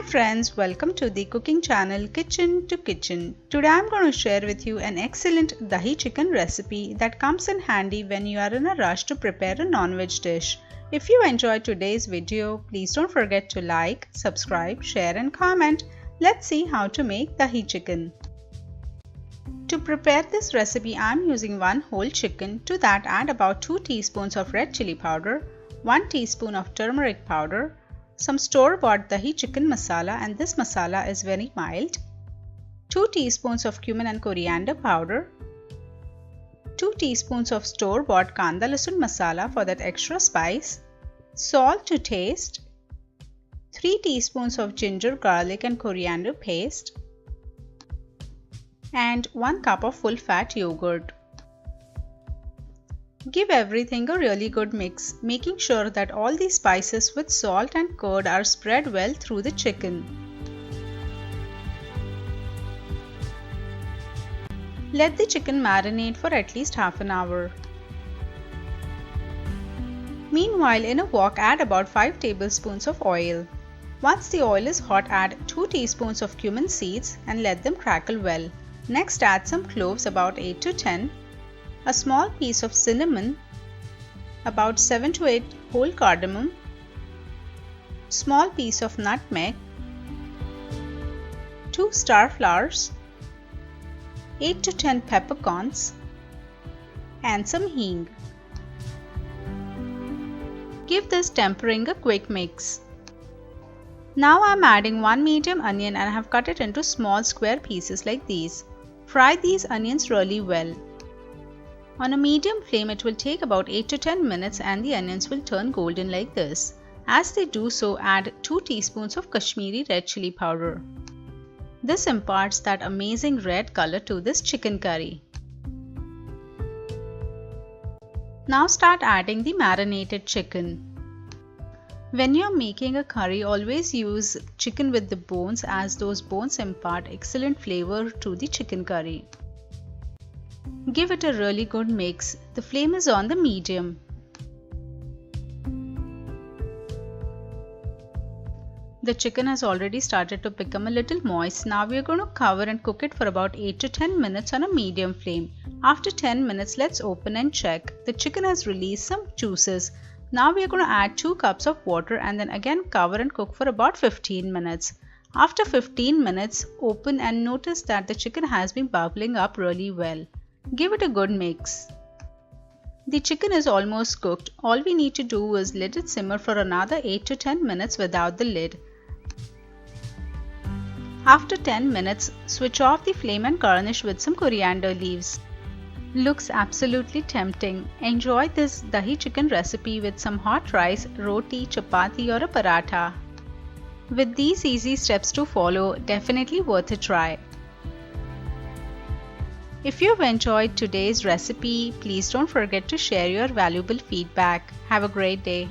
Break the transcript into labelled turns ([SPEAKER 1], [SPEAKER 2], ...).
[SPEAKER 1] friends, welcome to the cooking channel Kitchen to Kitchen. Today I am going to share with you an excellent dahi chicken recipe that comes in handy when you are in a rush to prepare a non-veg dish. If you enjoyed today's video, please don't forget to like, subscribe, share and comment. Let's see how to make dahi chicken. To prepare this recipe, I am using one whole chicken. To that add about 2 teaspoons of red chili powder, 1 teaspoon of turmeric powder, some store-bought dahi chicken masala, and this masala is very mild, 2 teaspoons of cumin and coriander powder, 2 teaspoons of store-bought kanda lasun masala for that extra spice, salt to taste, 3 teaspoons of ginger, garlic and coriander paste, and 1 cup of full-fat yogurt. Give everything a really good mix, making sure that all the spices with salt and curd are spread well through the chicken. Let the chicken marinate for at least half an hour. Meanwhile, in a wok, add about 5 tablespoons of oil. Once the oil is hot, add 2 teaspoons of cumin seeds and let them crackle well. Next, add some cloves, about 8 to 10, a small piece of cinnamon, about 7 to 8 whole cardamom, small piece of nutmeg, 2 star flowers, 8 to 10 peppercorns, and some hing. Give this tempering a quick mix. Now I am adding 1 medium onion and I have cut it into small square pieces like these. Fry these onions really well. On a medium flame, it will take about 8 to 10 minutes and the onions will turn golden like this. As they do so, add 2 teaspoons of Kashmiri red chilli powder. This imparts that amazing red color to this chicken curry. Now start adding the marinated chicken. When you are making a curry, always use chicken with the bones, as those bones impart excellent flavor to the chicken curry. Give it a really good mix. The flame is on the medium. The chicken has already started to become a little moist. Now we are going to cover and cook it for about 8 to 10 minutes on a medium flame. After 10 minutes, let's open and check. The chicken has released some juices. Now we are going to add 2 cups of water and then again cover and cook for about 15 minutes. After 15 minutes, open and notice that the chicken has been bubbling up really well. Give it a good mix. The chicken is almost cooked. All we need to do is let it simmer for another 8 to 10 minutes without the lid. After 10 minutes, switch off the flame and garnish with some coriander leaves. Looks absolutely tempting. Enjoy this dahi chicken recipe with some hot rice, roti, chapati or a paratha. With these easy steps to follow, definitely worth a try. If you've enjoyed today's recipe, please don't forget to share your valuable feedback. Have a great day.